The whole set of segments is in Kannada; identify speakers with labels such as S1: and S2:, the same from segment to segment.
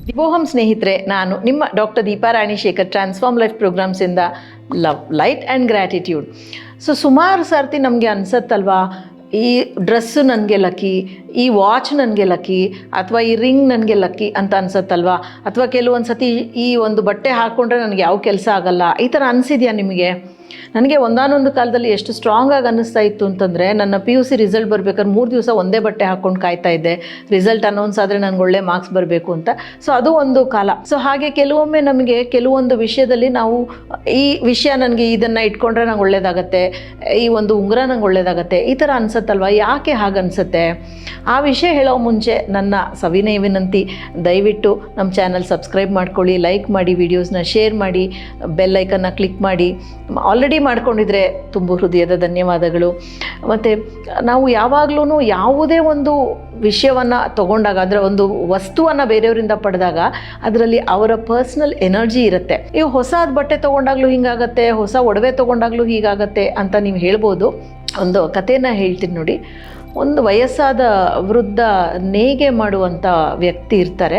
S1: ದಿವೋಹಂ ಸ್ನೇಹಿತರೆ, ನಾನು ನಿಮ್ಮ doctor Deepa Ranishekhar transform life ಪ್ರೋಗ್ರಾಮ್ಸಿಂದ ಲವ್, ಲೈಟ್ ಆ್ಯಂಡ್ ಗ್ರ್ಯಾಟಿಟ್ಯೂಡ್. ಸುಮಾರು ಸರ್ತಿ ನಮಗೆ ಅನಿಸತ್ತಲ್ವಾ, ಈ ಡ್ರೆಸ್ಸು ನನಗೆ ಲಕ್ಕಿ, ಈ ವಾಚ್ ನನಗೆ ಲಕ್ಕಿ, ಅಥವಾ ಈ ರಿಂಗ್ ನನಗೆ ಲಕ್ಕಿ ಅಂತ ಅನಿಸತ್ತಲ್ವಾ, ಅಥವಾ ಕೆಲವೊಂದು ಸತಿ ಈ ಒಂದು ಬಟ್ಟೆ ಹಾಕ್ಕೊಂಡ್ರೆ ನನಗೆ ಯಾವ ಕೆಲಸ ಆಗಲ್ಲ, ಈ ಥರ ಅನಿಸಿದೆಯಾ ನಿಮಗೆ? ನನಗೆ ಒಂದಾನೊಂದು ಕಾಲದಲ್ಲಿ ಎಷ್ಟು ಸ್ಟ್ರಾಂಗಾಗಿ ಅನ್ನಿಸ್ತಾ ಇತ್ತು ಅಂತಂದರೆ, ನನ್ನ PUC ರಿಸಲ್ಟ್ ಬರಬೇಕಾದ್ರೆ 3 ದಿವಸ ಒಂದೇ ಬಟ್ಟೆ ಹಾಕ್ಕೊಂಡು ಕಾಯ್ತಾ ಇದ್ದೆ, ರಿಸಲ್ಟ್ ಅನೌನ್ಸ್ ಆದರೆ ನನಗೆ ಒಳ್ಳೆ ಮಾರ್ಕ್ಸ್ ಬರಬೇಕು ಅಂತ. ಸೊ ಅದು ಒಂದು ಕಾಲ. ಸೊ ಹಾಗೆ ಕೆಲವೊಮ್ಮೆ ನಮಗೆ ಕೆಲವೊಂದು ವಿಷಯದಲ್ಲಿ ನಾವು ಈ ವಿಷಯ ನನಗೆ ಇದನ್ನು ಇಟ್ಕೊಂಡ್ರೆ ನಂಗೆ ಒಳ್ಳೇದಾಗತ್ತೆ, ಈ ಒಂದು ಉಂಗುರ ನಂಗೆ ಒಳ್ಳೇದಾಗತ್ತೆ, ಈ ಥರ ಅನಿಸುತ್ತಲ್ವ. ಯಾಕೆ ಹಾಗೆ ಅನಿಸುತ್ತೆ? ಆ ವಿಷಯ ಹೇಳೋ ಮುಂಚೆ ನನ್ನ ಸವಿನಯ ವಿನಂತಿ, ದಯವಿಟ್ಟು ನಮ್ಮ ಚಾನಲ್ ಸಬ್ಸ್ಕ್ರೈಬ್ ಮಾಡ್ಕೊಳ್ಳಿ, ಲೈಕ್ ಮಾಡಿ, ವಿಡಿಯೋಸ್ನ ಶೇರ್ ಮಾಡಿ, ಬೆಲ್ ಐಕನ್ನ ಕ್ಲಿಕ್ ಮಾಡಿ. ಆಲ್ರೆಡಿ ಮಾಡ್ಕೊಂಡಿದ್ರೆ ತುಂಬ ಹೃದಯದ ಧನ್ಯವಾದಗಳು. ಮತ್ತು ನಾವು ಯಾವಾಗಲೂ ಯಾವುದೇ ಒಂದು ವಿಷಯವನ್ನು ತೊಗೊಂಡಾಗ, ಅದರ ಒಂದು ವಸ್ತುವನ್ನು ಬೇರೆಯವರಿಂದ ಪಡೆದಾಗ ಅದರಲ್ಲಿ ಅವರ ಪರ್ಸ್ನಲ್ ಎನರ್ಜಿ ಇರುತ್ತೆ. ಈಗ ಹೊಸದು ಬಟ್ಟೆ ತೊಗೊಂಡಾಗಲೂ ಹೀಗಾಗತ್ತೆ, ಹೊಸ ಒಡವೆ ತೊಗೊಂಡಾಗಲೂ ಹೀಗಾಗತ್ತೆ ಅಂತ ನೀವು ಹೇಳ್ಬೋದು. ಒಂದು ಕಥೆನ ಹೇಳ್ತೀನಿ ನೋಡಿ. ಒಂದು ವಯಸ್ಸಾದ ವೃದ್ಧ ನೇಯ್ಗೆ ಮಾಡುವಂಥ ವ್ಯಕ್ತಿ ಇರ್ತಾರೆ.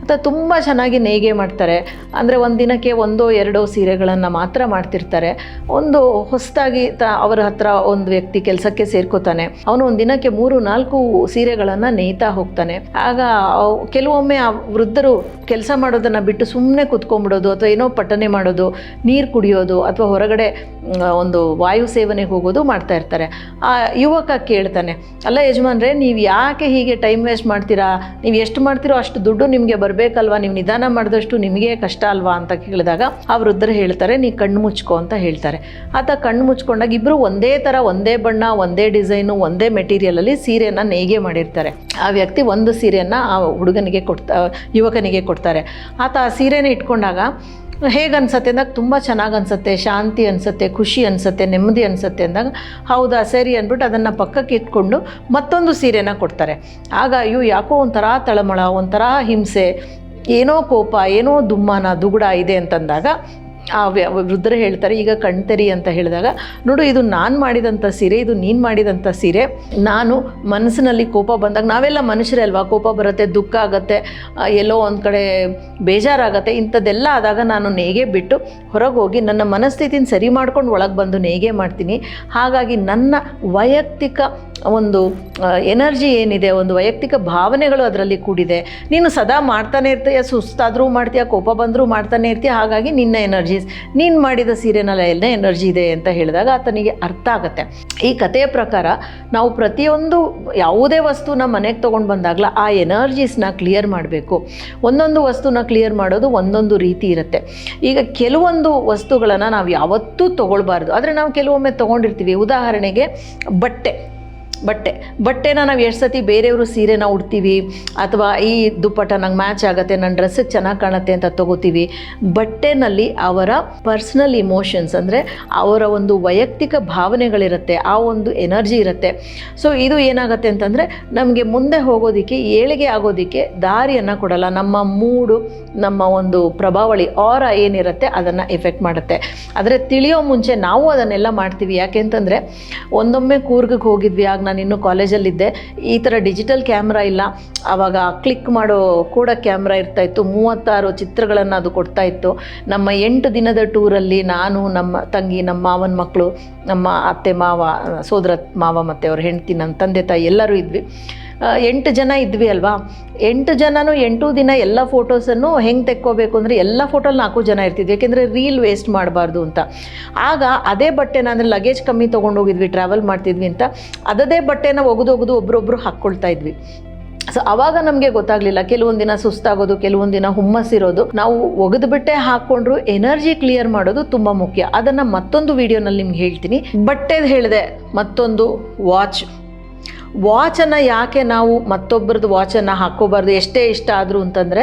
S1: ಅಥವಾ ತುಂಬ ಚೆನ್ನಾಗಿ ನೇಯ್ಗೆ ಮಾಡ್ತಾರೆ. ಅಂದರೆ ಒಂದು ದಿನಕ್ಕೆ 1-2 ಸೀರೆಗಳನ್ನು ಮಾತ್ರ ಮಾಡ್ತಿರ್ತಾರೆ. ಒಂದು ಹೊಸದಾಗಿ ಅವರ ಹತ್ರ ಒಂದು ವ್ಯಕ್ತಿ ಕೆಲಸಕ್ಕೆ ಸೇರ್ಕೋತಾನೆ. ಅವನು ಒಂದು ದಿನಕ್ಕೆ 3-4 ಸೀರೆಗಳನ್ನು ನೇಯ್ತಾ ಹೋಗ್ತಾನೆ. ಆಗ ಕೆಲವೊಮ್ಮೆ ಆ ವೃದ್ಧರು ಕೆಲಸ ಮಾಡೋದನ್ನು ಬಿಟ್ಟು ಸುಮ್ಮನೆ ಕುತ್ಕೊಂಡ್ಬಿಡೋದು, ಅಥವಾ ಏನೋ ಪಠನೆ ಮಾಡೋದು, ನೀರು ಕುಡಿಯೋದು, ಅಥವಾ ಹೊರಗಡೆ ಒಂದು ವಾಯು ಸೇವನೆಗೆ ಹೋಗೋದು ಮಾಡ್ತಾ ಇರ್ತಾರೆ. ಆ ಯುವಕ ಕೇಳ್ತಾನೆ, ಅಲ್ಲ ಯಜಮಾನ್ರೆ, ನೀವು ಯಾಕೆ ಹೀಗೆ ಟೈಮ್ ವೇಸ್ಟ್ ಮಾಡ್ತೀರಾ? ನೀವು ಎಷ್ಟು ಮಾಡ್ತೀರೋ ಅಷ್ಟು ದುಡ್ಡು ನಿಮಗೆ ಬರಬೇಕಲ್ವಾ, ನೀವು ನಿಧಾನ ಮಾಡಿದಷ್ಟು ನಿಮಗೆ ಕಷ್ಟ ಅಲ್ವಾ ಅಂತ ಕೇಳಿದಾಗ ಆ ವೃದ್ಧರು ಹೇಳ್ತಾರೆ, ನೀ ಕಣ್ಣು ಮುಚ್ಕೋ ಅಂತ ಹೇಳ್ತಾರೆ. ಆತ ಕಣ್ಣು ಮುಚ್ಕೊಂಡಾಗ ಇಬ್ಬರು ಒಂದೇ ಥರ, ಒಂದೇ ಬಣ್ಣ, ಒಂದೇ ಡಿಸೈನು, ಒಂದೇ ಮೆಟೀರಿಯಲಲ್ಲಿ ಸೀರೆಯನ್ನು ನೇಯ್ಗೆ ಮಾಡಿರ್ತಾರೆ. ಆ ವ್ಯಕ್ತಿ ಒಂದು ಸೀರೆಯನ್ನು ಆ ಯುವಕನಿಗೆ ಕೊಡ್ತಾರೆ. ಆತ ಆ ಸೀರೆನ ಇಟ್ಕೊಂಡಾಗ ಹೇಗೆ ಅನಿಸುತ್ತೆ ಅಂದಾಗ ತುಂಬ ಚೆನ್ನಾಗಿ ಅನಿಸುತ್ತೆ, ಶಾಂತಿ ಅನಿಸುತ್ತೆ, ಖುಷಿ ಅನಿಸುತ್ತೆ, ನೆಮ್ಮದಿ ಅನಿಸುತ್ತೆ ಅಂದಾಗ, ಹೌದಾ ಸರಿ ಅಂದ್ಬಿಟ್ಟು ಅದನ್ನು ಪಕ್ಕಕ್ಕೆ ಇಟ್ಕೊಂಡು ಮತ್ತೊಂದು ಸೀರೆನ ಕೊಡ್ತಾರೆ. ಆಗ ಯಾಕೋ ಒಂಥರ ತಳಮಳ, ಒಂಥರ ಹಿಂಸೆ, ಏನೋ ಕೋಪ, ಏನೋ ದುಮ್ಮಾನ, ದುಗುಡ ಇದೆ ಅಂತಂದಾಗ ಆ ವೃದ್ಧರು ಹೇಳ್ತಾರೆ, ಈಗ ಕಣ್ತೆರಿ ಅಂತ ಹೇಳಿದಾಗ, ನೋಡು, ಇದು ನಾನು ಮಾಡಿದಂಥ ಸೀರೆ, ಇದು ನೀನು ಮಾಡಿದಂಥ ಸೀರೆ. ನಾನು ಮನಸ್ಸಿನಲ್ಲಿ ಕೋಪ ಬಂದಾಗ, ನಾವೆಲ್ಲ ಮನುಷ್ಯರೇ ಅಲ್ವಾ, ಕೋಪ ಬರುತ್ತೆ, ದುಃಖ ಆಗುತ್ತೆ, ಎಲ್ಲೋ ಒಂದು ಕಡೆ ಬೇಜಾರಾಗತ್ತೆ. ಇಂಥದ್ದೆಲ್ಲ ಆದಾಗ ನಾನು ನೇಯ್ಗೆ ಬಿಟ್ಟು ಹೊರಗೆ ಹೋಗಿ ನನ್ನ ಮನಸ್ಥಿತಿನ ಸರಿ ಮಾಡ್ಕೊಂಡು ಒಳಗೆ ಬಂದು ನೇಯ್ಗೆ ಮಾಡ್ತೀನಿ. ಹಾಗಾಗಿ ನನ್ನ ವೈಯಕ್ತಿಕ ಒಂದು ಎನರ್ಜಿ ಏನಿದೆ, ಒಂದು ವೈಯಕ್ತಿಕ ಭಾವನೆಗಳು ಅದರಲ್ಲಿ ಕೂಡಿದೆ. ನೀನು ಸದಾ ಮಾಡ್ತಾನೆ ಇರ್ತೀಯ, ಸುಸ್ತಾದರೂ ಮಾಡ್ತೀಯ, ಕೋಪ ಬಂದರೂ ಮಾಡ್ತಾನೆ ಇರ್ತೀಯ. ಹಾಗಾಗಿ ನಿನ್ನ ಎನರ್ಜೀಸ್, ನೀನು ಮಾಡಿದ ಸೀರೆನಲ್ಲಿ ಎಲ್ಲ ಎನರ್ಜಿ ಇದೆ ಅಂತ ಹೇಳಿದಾಗ ಆತನಿಗೆ ಅರ್ಥ ಆಗುತ್ತೆ. ಈ ಕಥೆಯ ಪ್ರಕಾರ ನಾವು ಪ್ರತಿಯೊಂದು ಯಾವುದೇ ವಸ್ತುನ ಮನೆಗೆ ತೊಗೊಂಡು ಬಂದಾಗಲ ಆ ಎನರ್ಜೀಸ್ನ ಕ್ಲಿಯರ್ ಮಾಡಬೇಕು. ಒಂದೊಂದು ವಸ್ತುನ ಕ್ಲಿಯರ್ ಮಾಡೋದು ಒಂದೊಂದು ರೀತಿ ಇರುತ್ತೆ. ಈಗ ಕೆಲವೊಂದು ವಸ್ತುಗಳನ್ನು ನಾವು ತೊಗೊಳ್ಬಾರ್ದು, ಆದರೆ ನಾವು ಕೆಲವೊಮ್ಮೆ ತೊಗೊಂಡಿರ್ತೀವಿ. ಉದಾಹರಣೆಗೆ ಬಟ್ಟೆನ ನಾವು ಎಷ್ಟು ಸತಿ ಬೇರೆಯವರು ಸೀರೆನ ಉಡ್ತೀವಿ, ಅಥವಾ ಈ ದುಪ್ಪಟ್ಟ ನಂಗೆ ಮ್ಯಾಚ್ ಆಗುತ್ತೆ, ನನ್ನ ಡ್ರೆಸ್ಸಿಗೆ ಚೆನ್ನಾಗಿ ಕಾಣುತ್ತೆ ಅಂತ ತೊಗೋತೀವಿ. ಬಟ್ಟೆನಲ್ಲಿ ಅವರ ಪರ್ಸ್ನಲ್ ಇಮೋಷನ್ಸ್, ಅಂದರೆ ಅವರ ಒಂದು ವೈಯಕ್ತಿಕ ಭಾವನೆಗಳಿರುತ್ತೆ, ಆ ಒಂದು ಎನರ್ಜಿ ಇರುತ್ತೆ. ಸೊ ಇದು ಏನಾಗುತ್ತೆ ಅಂತಂದರೆ ನಮಗೆ ಮುಂದೆ ಹೋಗೋದಕ್ಕೆ, ಏಳಿಗೆ ಆಗೋದಕ್ಕೆ ದಾರಿಯನ್ನು ಕೊಡಲ್ಲ. ನಮ್ಮ ಮೂಡು, ನಮ್ಮ ಒಂದು ಪ್ರಭಾವಳಿ, ಆರ ಏನಿರುತ್ತೆ ಅದನ್ನು ಎಫೆಕ್ಟ್ ಮಾಡುತ್ತೆ. ಆದರೆ ತಿಳಿಯೋ ಮುಂಚೆ ನಾವು ಅದನ್ನೆಲ್ಲ ಮಾಡ್ತೀವಿ. ಯಾಕೆಂತಂದರೆ ಒಂದೊಮ್ಮೆ ಕೂರ್ಗಿಗೆ ಹೋಗಿದ್ವಿ, ಆಗ ನಾನು ಇನ್ನೂ ಕಾಲೇಜಲ್ಲಿದ್ದೆ. ಈ ಥರ ಡಿಜಿಟಲ್ ಕ್ಯಾಮ್ರಾ ಇಲ್ಲ. ಆವಾಗ ಕ್ಲಿಕ್ ಮಾಡೋ ಕೂಡ ಕ್ಯಾಮ್ರಾ ಇರ್ತಾಯಿತ್ತು. 36 ಚಿತ್ರಗಳನ್ನು ಅದು ಕೊಡ್ತಾಯಿತ್ತು. ನಮ್ಮ 8 ದಿನದ ಟೂರಲ್ಲಿ ನಾನು, ನಮ್ಮ ತಂಗಿ, ನಮ್ಮ ಮಾವನ ಮಕ್ಕಳು, ನಮ್ಮ ಅತ್ತೆ ಮಾವ, ಸೋದರ ಮಾವ ಮತ್ತು ಅವ್ರ ಹೆಂಡತಿ, ನನ್ನ ತಂದೆ ತಾಯಿ ಎಲ್ಲರೂ ಇದ್ವಿ. 8 ಜನ ಇದ್ವಿ ಅಲ್ವಾ. 8 ಜನನೂ 8 ದಿನ ಎಲ್ಲ ಫೋಟೋಸನ್ನು ಹೆಂಗೆ ತೆಕ್ಕೋಬೇಕು ಅಂದರೆ ಎಲ್ಲ ಫೋಟೋಲ್ಲಿ 4 ಜನ ಇರ್ತಿದ್ವಿ. ಯಾಕೆಂದರೆ ರೀಲ್ ವೇಸ್ಟ್ ಮಾಡಬಾರ್ದು ಅಂತ. ಆಗ ಅದೇ ಬಟ್ಟೆನ, ಅಂದರೆ ಲಗೇಜ್ ಕಮ್ಮಿ ತೊಗೊಂಡೋಗಿದ್ವಿ, ಟ್ರಾವೆಲ್ ಮಾಡ್ತಿದ್ವಿ ಅಂತ, ಅದೇ ಬಟ್ಟೆನ ಒಗೆದು ಒಬ್ಬರೊಬ್ಬರು ಹಾಕ್ಕೊಳ್ತಾ ಇದ್ವಿ. ಸೊ ಆವಾಗ ನಮಗೆ ಗೊತ್ತಾಗಲಿಲ್ಲ, ಕೆಲವೊಂದು ದಿನ ಸುಸ್ತಾಗೋದು, ಕೆಲವೊಂದು ದಿನ ಹುಮ್ಮಸ್ಸಿರೋದು. ನಾವು ಒಗೆದುಬಿಟ್ಟೆ ಹಾಕ್ಕೊಂಡ್ರು ಎನರ್ಜಿ ಕ್ಲಿಯರ್ ಮಾಡೋದು ತುಂಬ ಮುಖ್ಯ. ಅದನ್ನು ಮತ್ತೊಂದು ವಿಡಿಯೋನಲ್ಲಿ ನಿಮ್ಗೆ ಹೇಳ್ತೀನಿ. ಬಟ್ಟೆದು ಹೇಳಿದೆ, ಮತ್ತೊಂದು ವಾಚನ್ನು ಯಾಕೆ ನಾವು ಮತ್ತೊಬ್ಬರದ್ದು ವಾಚನ್ನು ಹಾಕ್ಕೋಬಾರ್ದು ಎಷ್ಟೇ ಇಷ್ಟ ಆದರೂ ಅಂತಂದರೆ,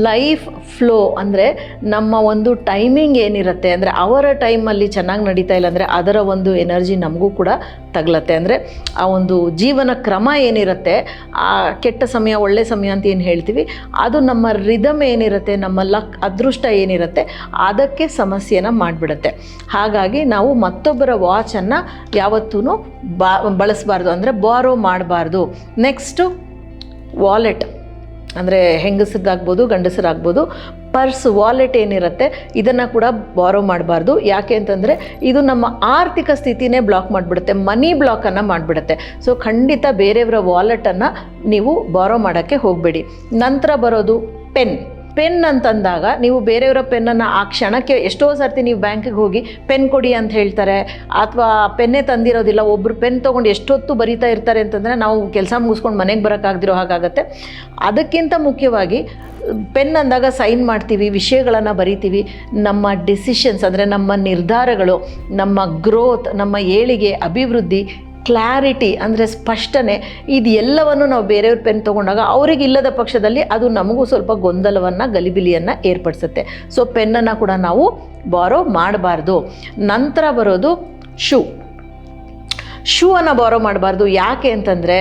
S1: ಲೈಫ್ ಫ್ಲೋ, ಅಂದರೆ ನಮ್ಮ ಒಂದು ಟೈಮಿಂಗ್ ಏನಿರುತ್ತೆ, ಅಂದರೆ ಅವರ ಟೈಮಲ್ಲಿ ಚೆನ್ನಾಗಿ ನಡೀತಾ ಇಲ್ಲ ಅಂದರೆ ಅದರ ಒಂದು ಎನರ್ಜಿ ನಮಗೂ ಕೂಡ ತಗಲತ್ತೆ. ಅಂದರೆ ಆ ಒಂದು ಜೀವನ ಕ್ರಮ ಏನಿರುತ್ತೆ, ಆ ಕೆಟ್ಟ ಸಮಯ ಒಳ್ಳೆ ಸಮಯ ಅಂತ ಏನು ಹೇಳ್ತೀವಿ, ಅದು ನಮ್ಮ ರಿದಮ್ ಏನಿರುತ್ತೆ, ನಮ್ಮ ಲಕ್, ಅದೃಷ್ಟ ಏನಿರುತ್ತೆ, ಅದಕ್ಕೆ ಸಮಸ್ಯೆನ ಮಾಡಿಬಿಡುತ್ತೆ. ಹಾಗಾಗಿ ನಾವು ಮತ್ತೊಬ್ಬರ ವಾಚನ್ನು ಯಾವತ್ತೂ ಬಳಸಬಾರ್ದು, ಅಂದರೆ ಬಾರೋ ಮಾಡಬಾರ್ದು. Next wallet. ಅಂದರೆ ಹೆಂಗಸರಾಗ್ಬೋದು ಗಂಡಸರಾಗ್ಬೋದು ಪರ್ಸ್ ವಾಲೆಟ್ ಏನಿರುತ್ತೆ ಇದನ್ನು ಕೂಡ ಬಾರೋ ಮಾಡಬಾರ್ದು. ಯಾಕೆ ಅಂತಂದರೆ ಇದು ನಮ್ಮ ಆರ್ಥಿಕ ಸ್ಥಿತಿನೇ ಬ್ಲಾಕ್ ಮಾಡಿಬಿಡುತ್ತೆ, ಮನಿ ಬ್ಲಾಕನ್ನು ಮಾಡಿಬಿಡುತ್ತೆ. ಸೊ ಖಂಡಿತ ಬೇರೆಯವರ ವಾಲೆಟನ್ನು ನೀವು ಬಾರೋ ಮಾಡೋಕ್ಕೆ ಹೋಗಬೇಡಿ. ನಂತರ ಬರೋದು ಪೆನ್ ಅಂತಂದಾಗ ನೀವು ಬೇರೆಯವರ ಪೆನ್ನನ್ನು ಆ ಕ್ಷಣಕ್ಕೆ ಎಷ್ಟೋ ಸರ್ತಿ ನೀವು ಬ್ಯಾಂಕಿಗೆ ಹೋಗಿ ಪೆನ್ ಕೊಡಿ ಅಂತ ಹೇಳ್ತಾರೆ, ಅಥವಾ ಪೆನ್ನೇ ತಂದಿರೋದಿಲ್ಲ, ಒಬ್ಬರು ಪೆನ್ ತೊಗೊಂಡು ಎಷ್ಟೊತ್ತು ಬರಿತಾ ಇರ್ತಾರೆ ಅಂತಂದರೆ ನಾವು ಕೆಲಸ ಮುಗಿಸ್ಕೊಂಡು ಮನೆಗೆ ಬರೋಕ್ಕಾಗದಿರೋ ಹಾಗಾಗತ್ತೆ. ಅದಕ್ಕಿಂತ ಮುಖ್ಯವಾಗಿ ಪೆನ್ ಅಂದಾಗ ಸೈನ್ ಮಾಡ್ತೀವಿ, ವಿಷಯಗಳನ್ನು ಬರಿತೀವಿ, ನಮ್ಮ ಡಿಸಿಷನ್ಸ್ ಅಂದರೆ ನಮ್ಮ ನಿರ್ಧಾರಗಳು, ನಮ್ಮ ಗ್ರೋತ್, ನಮ್ಮ ಏಳಿಗೆ, ಅಭಿವೃದ್ಧಿ, ಕ್ಲಾರಿಟಿ ಅಂದರೆ ಸ್ಪಷ್ಟನೆ, ಇದು ಎಲ್ಲವನ್ನು ನಾವು ಬೇರೆಯವ್ರ ಪೆನ್ ತೊಗೊಂಡಾಗ ಅವ್ರಿಗೆ ಇಲ್ಲದ ಪಕ್ಷದಲ್ಲಿ ಅದು ನಮಗೂ ಸ್ವಲ್ಪ ಗೊಂದಲವನ್ನು ಗಲಿಬಿಲಿಯನ್ನು ಏರ್ಪಡಿಸುತ್ತೆ. ಸೊ ಪೆನ್ನನ್ನು ಕೂಡ ನಾವು ಬಾರೋ ಮಾಡಬಾರ್ದು. ನಂತರ ಬರೋದು ಶೂವನ್ನು ಬಾರೋ ಮಾಡಬಾರ್ದು. ಯಾಕೆ ಅಂತಂದರೆ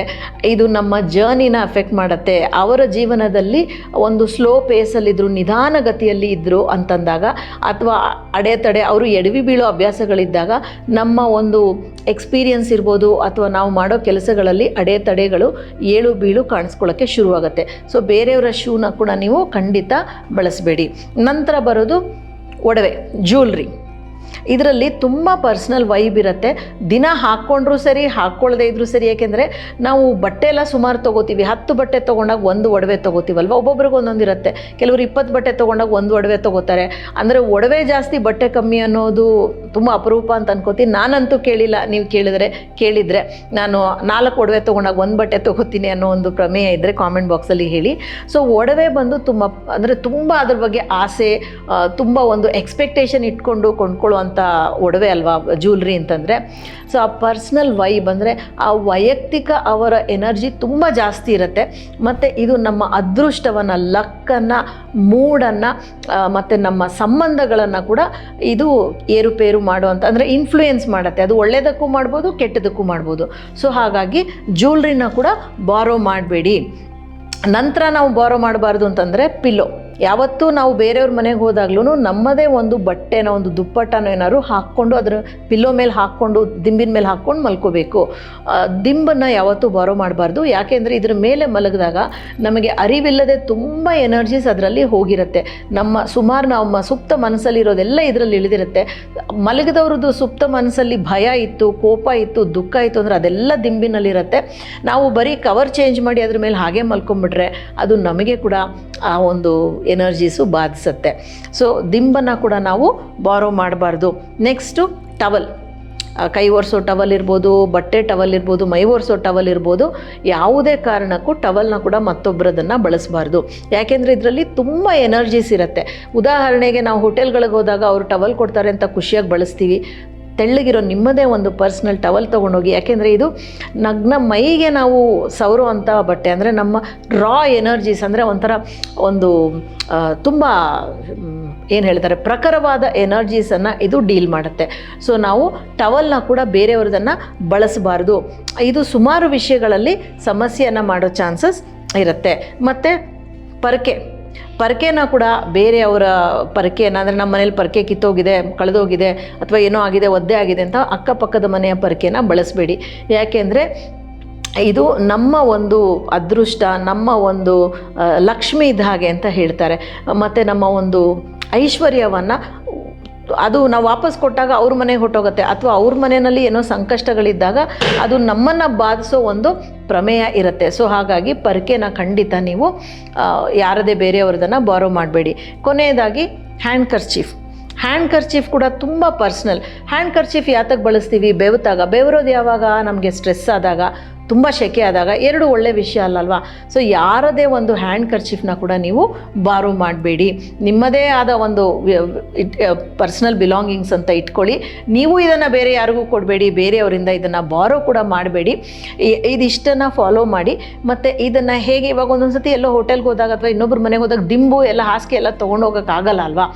S1: ಇದು ನಮ್ಮ ಜರ್ನಿನ ಅಫೆಕ್ಟ್ ಮಾಡುತ್ತೆ. ಅವರ ಜೀವನದಲ್ಲಿ ಒಂದು ಸ್ಲೋ ಪೇಸಲ್ಲಿದ್ದರು, ನಿಧಾನಗತಿಯಲ್ಲಿ ಇದ್ದರು ಅಂತಂದಾಗ, ಅಥವಾ ಅಡೆತಡೆ ಅವರು ಎಡವಿ ಬೀಳೋ ಅಭ್ಯಾಸಗಳಿದ್ದಾಗ ನಮ್ಮ ಒಂದು ಎಕ್ಸ್ಪೀರಿಯನ್ಸ್ ಇರ್ಬೋದು ಅಥವಾ ನಾವು ಮಾಡೋ ಕೆಲಸಗಳಲ್ಲಿ ಅಡೆತಡೆಗಳು ಏಳು ಬೀಳು ಕಾಣಿಸ್ಕೊಳ್ಳೋಕ್ಕೆ ಶುರುವಾಗುತ್ತೆ. ಸೊ ಬೇರೆಯವರ ಶೂನ ಕೂಡ ನೀವು ಖಂಡಿತ ಬಳಸಬೇಡಿ. ನಂತರ ಬರೋದು ಒಡವೆ, ಜ್ಯುವೆಲ್ರಿ. ಇದರಲ್ಲಿ ತುಂಬ ಪರ್ಸ್ನಲ್ ವೈಬ್ ಇರುತ್ತೆ. ದಿನ ಹಾಕ್ಕೊಂಡ್ರೂ ಸರಿ, ಹಾಕ್ಕೊಳ್ಳದೆ ಇದ್ರೂ ಸರಿ. ಏಕೆಂದರೆ ನಾವು ಬಟ್ಟೆ ಎಲ್ಲ ಸುಮಾರು ತೊಗೋತೀವಿ. 10 ಬಟ್ಟೆ ತೊಗೊಂಡಾಗ ಒಂದು ಒಡವೆ ತೊಗೋತೀವಲ್ವ, ಒಬ್ಬೊಬ್ರಿಗೆ ಒಂದೊಂದು ಇರುತ್ತೆ. ಕೆಲವರು 20 ಬಟ್ಟೆ ತೊಗೊಂಡಾಗ ಒಂದು ಒಡವೆ ತೊಗೋತಾರೆ. ಅಂದರೆ ಒಡವೆ ಜಾಸ್ತಿ ಬಟ್ಟೆ ಕಮ್ಮಿ ಅನ್ನೋದು ತುಂಬ ಅಪರೂಪ ಅಂತ ಅನ್ಕೋತೀನಿ. ನಾನಂತೂ ಕೇಳಿಲ್ಲ, ನೀವು ಕೇಳಿದರೆ ನಾನು 4 ಒಡವೆ ತೊಗೊಂಡಾಗ ಒಂದು ಬಟ್ಟೆ ತೊಗೋತೀನಿ ಅನ್ನೋ ಒಂದು ಪ್ರಮೇಯ ಇದ್ದರೆ ಕಾಮೆಂಟ್ ಬಾಕ್ಸಲ್ಲಿ ಹೇಳಿ. ಸೊ ಒಡವೆ ಬಂದು ತುಂಬ ಅದ್ರ ಬಗ್ಗೆ ಆಸೆ, ತುಂಬ ಒಂದು ಎಕ್ಸ್ಪೆಕ್ಟೇಷನ್ ಇಟ್ಕೊಂಡು ಕೊಂಡ್ಕೊಳ್ಳುವಂಥ ಒಡವೆ ಅಲ್ವಾ ಜ್ಯುವೆಲ್ರಿ ಅಂತಂದರೆ. ಸೊ ಆ ಪರ್ಸ್ನಲ್ ವೈಬ್ ಅಂದರೆ ಆ ವೈಯಕ್ತಿಕ ಅವರ ಎನರ್ಜಿ ತುಂಬ ಜಾಸ್ತಿ ಇರುತ್ತೆ. ಮತ್ತು ಇದು ನಮ್ಮ ಅದೃಷ್ಟವನ್ನು, ಲಕ್ಕನ್ನು, ಮೂಡನ್ನು ಮತ್ತು ನಮ್ಮ ಸಂಬಂಧಗಳನ್ನು ಕೂಡ ಇದು ಏರುಪೇರು ಮಾಡುವಂಥ, ಅಂದರೆ ಇನ್ಫ್ಲೂಯೆನ್ಸ್ ಮಾಡುತ್ತೆ. ಅದು ಒಳ್ಳೆಯದಕ್ಕೂ ಮಾಡ್ಬೋದು, ಕೆಟ್ಟದಕ್ಕೂ ಮಾಡ್ಬೋದು. ಸೊ ಹಾಗಾಗಿ ಜ್ಯುವೆಲ್ರಿನ ಕೂಡ ಬಾರೋ ಮಾಡಬೇಡಿ. ನಂತರ ನಾವು ಬಾರೋ ಮಾಡಬಾರ್ದು ಅಂತಂದರೆ ಪಿಲ್ಲೋ. ಯಾವತ್ತೂ ನಾವು ಬೇರೆಯವ್ರ ಮನೆಗೆ ಹೋದಾಗ್ಲೂ ನಮ್ಮದೇ ಒಂದು ಬಟ್ಟೆನ, ಒಂದು ದುಪ್ಪಟ್ಟನೋ ಏನಾದ್ರು ಹಾಕ್ಕೊಂಡು ಅದರ ಪಿಲ್ಲೋ ಮೇಲೆ ಹಾಕ್ಕೊಂಡು, ದಿಂಬಿನ ಮೇಲೆ ಹಾಕ್ಕೊಂಡು ಮಲ್ಕೋಬೇಕು. ದಿಂಬನ್ನು ಯಾವತ್ತೂ ಬಾರೋ ಮಾಡಬಾರ್ದು. ಯಾಕೆಂದರೆ ಇದ್ರ ಮೇಲೆ ಮಲಗಿದಾಗ ನಮಗೆ ಅರಿವಿಲ್ಲದೆ ತುಂಬ ಎನರ್ಜೀಸ್ ಅದರಲ್ಲಿ ಹೋಗಿರುತ್ತೆ. ನಮ್ಮ ಸುಪ್ತ ಮನಸ್ಸಲ್ಲಿರೋದೆಲ್ಲ ಇದರಲ್ಲಿ ಇಳಿದಿರುತ್ತೆ. ಮಲಗಿದವ್ರದ್ದು ಸುಪ್ತ ಮನಸ್ಸಲ್ಲಿ ಭಯ ಇತ್ತು, ಕೋಪ ಇತ್ತು, ದುಃಖ ಇತ್ತು ಅಂದರೆ ಅದೆಲ್ಲ ದಿಂಬಿನಲ್ಲಿರುತ್ತೆ. ನಾವು ಬರೀ ಕವರ್ ಚೇಂಜ್ ಮಾಡಿ ಅದ್ರ ಮೇಲೆ ಹಾಗೆ ಮಲ್ಕೊಂಡ್ಬಿಟ್ರೆ ಅದು ನಮಗೆ ಕೂಡ ಆ ಒಂದು ಎನರ್ಜೀಸು ಬಾಧಿಸುತ್ತೆ. ಸೊ ದಿಂಬನ್ನು ಕೂಡ ನಾವು ಬಾರೋ ಮಾಡಬಾರ್ದು. ನೆಕ್ಸ್ಟು ಟವಲ್, ಕೈ ಒರೆಸೋ ಟವಲ್ ಇರ್ಬೋದು, ಬಟ್ಟೆ ಟವಲ್ ಇರ್ಬೋದು, ಮೈ ಒರೆಸೋ ಟವಲ್ ಇರ್ಬೋದು. ಯಾವುದೇ ಕಾರಣಕ್ಕೂ ಟವಲ್ನ ಕೂಡ ಮತ್ತೊಬ್ಬರದನ್ನು ಬಳಸಬಾರ್ದು. ಯಾಕೆಂದರೆ ಇದರಲ್ಲಿ ತುಂಬ ಎನರ್ಜೀಸ್ ಇರುತ್ತೆ. ಉದಾಹರಣೆಗೆ ನಾವು ಹೋಟೆಲ್ಗಳಿಗೆ ಹೋದಾಗ ಅವರು ಟವಲ್ ಕೊಡ್ತಾರೆ ಅಂತ ಖುಷಿಯಾಗಿ ಬಳಸ್ತೀವಿ. ತೆಳ್ಳಗಿರೋ ನಿಮ್ಮದೇ ಒಂದು ಪರ್ಸ್ನಲ್ ಟವಲ್ ತೊಗೊಂಡೋಗಿ. ಯಾಕೆಂದರೆ ಇದು ನಗ್ನ ಮೈಗೆ ನಾವು ಸವರೋ ಅಂಥ ಬಟ್ಟೆ. ಅಂದರೆ ನಮ್ಮ ರಾ ಎನರ್ಜೀಸ್, ಅಂದರೆ ಒಂಥರ ಒಂದು ತುಂಬ ಏನು ಹೇಳ್ತಾರೆ, ಪ್ರಖರವಾದ ಎನರ್ಜೀಸನ್ನು ಇದು ಡೀಲ್ ಮಾಡುತ್ತೆ. ಸೊ ನಾವು ಟವಲ್ನ ಕೂಡ ಬೇರೆಯವ್ರದನ್ನು ಬಳಸಬಾರ್ದು. ಇದು ಸುಮಾರು ವಿಷಯಗಳಲ್ಲಿ ಸಮಸ್ಯೆಯನ್ನು ಮಾಡೋ ಚಾನ್ಸಸ್ ಇರುತ್ತೆ. ಮತ್ತು ಪರಕೆನ ಕೂಡ ಬೇರೆಯವರ ಪರಕೆಯನ್ನು, ಅಂದರೆ ನಮ್ಮ ಮನೇಲಿ ಪರಕೆ ಕಿತ್ತೋಗಿದೆ, ಕಳೆದೋಗಿದೆ, ಅಥವಾ ಏನೋ ಆಗಿದೆ, ಒದ್ದೆ ಆಗಿದೆ ಅಂತ ಅಕ್ಕಪಕ್ಕದ ಮನೆಯ ಪರಕೆನ ಬಳಸಬೇಡಿ. ಯಾಕೆಂದರೆ ಇದು ನಮ್ಮ ಒಂದು ಅದೃಷ್ಟ, ನಮ್ಮ ಒಂದು ಲಕ್ಷ್ಮಿ ಇದ್ದ ಹಾಗೆ ಅಂತ ಹೇಳ್ತಾರೆ. ಮತ್ತು ನಮ್ಮ ಒಂದು ಐಶ್ವರ್ಯವನ್ನು ಅದು ನಾವು ವಾಪಸ್ ಕೊಟ್ಟಾಗ ಅವ್ರ ಮನೆಗೆ ಹೊಟ್ಟೋಗುತ್ತೆ, ಅಥವಾ ಅವ್ರ ಮನೆಯಲ್ಲಿ ಏನೋ ಸಂಕಷ್ಟಗಳಿದ್ದಾಗ ಅದು ನಮ್ಮನ್ನು ಬಾಧಿಸೋ ಒಂದು ಪ್ರಮೇಯ ಇರುತ್ತೆ. ಸೊ ಹಾಗಾಗಿ ಪರಕೆನ ಖಂಡಿತ ನೀವು ಯಾರದೇ ಬೇರೆಯವ್ರದನ್ನು ಬಾರೋ ಮಾಡಬೇಡಿ. ಕೊನೆಯದಾಗಿ ಹ್ಯಾಂಡ್ ಕರ್ಚೀಫ್ ಕೂಡ ತುಂಬ ಪರ್ಸ್ನಲ್. ಹ್ಯಾಂಡ್ ಕರ್ಚೀಫ್ ಯಾತಕ್ಕೆ ಬಳಸ್ತೀವಿ? ಬೆವರೋದು ಯಾವಾಗ? ನಮಗೆ ಸ್ಟ್ರೆಸ್ ಆದಾಗ, ತುಂಬ ಸೆಕೆ ಆದಾಗ. ಎರಡು ಒಳ್ಳೆ ವಿಷಯ ಅಲ್ಲಲ್ವಾ? ಸೊ ಯಾರದೇ ಒಂದು ಹ್ಯಾಂಡ್ ಕರ್ಚೀಫ್ನ ಕೂಡ ನೀವು ಬಾರೋ ಮಾಡಬೇಡಿ. ನಿಮ್ಮದೇ ಆದ ಒಂದು ಪರ್ಸ್ನಲ್ ಬಿಲಾಂಗಿಂಗ್ಸ್ ಅಂತ ಇಟ್ಕೊಳ್ಳಿ. ನೀವು ಇದನ್ನು ಬೇರೆ ಯಾರಿಗೂ ಕೊಡಬೇಡಿ, ಬೇರೆಯವರಿಂದ ಇದನ್ನು ಬಾರೋ ಕೂಡ ಮಾಡಬೇಡಿ. ಇದಿಷ್ಟನ್ನು ಫಾಲೋ ಮಾಡಿ. ಮತ್ತು ಇದನ್ನು ಹೇಗೆ, ಇವಾಗ ಒಂದೊಂದು ಸತಿ ಎಲ್ಲೋ ಹೋಟೆಲ್ಗೆ ಹೋದಾಗ ಅಥವಾ ಇನ್ನೊಬ್ಬರ ಮನೆಗೆ ಹೋದಾಗ ದಿಂಬು ಎಲ್ಲ ಹಾಸಿಗೆ ಎಲ್ಲ ತೊಗೊಂಡೋಗೋಕ್ಕಾಗಲ್ಲ ಅಲ್ವಾ?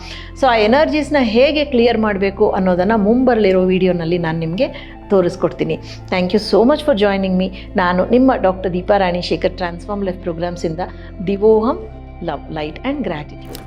S1: ಸೊ ಆ ಎನರ್ಜೀಸ್ನ ಹೇಗೆ ಕ್ಲಿಯರ್ ಮಾಡಬೇಕು ಅನ್ನೋದನ್ನು ಮುಂಬರಲಿರೋ ವಿಡಿಯೋನಲ್ಲಿ ನಾನು ನಿಮಗೆ ತೋರಿಸ್ಕೊಡ್ತೀನಿ. Thank you so much for joining me. ನಾನು ನಿಮ್ಮ doctor Deepa Rani Shekhar, transform life ಪ್ರೋಗ್ರಾಮ್ಸಿಂದ Divoham love, light and gratitude.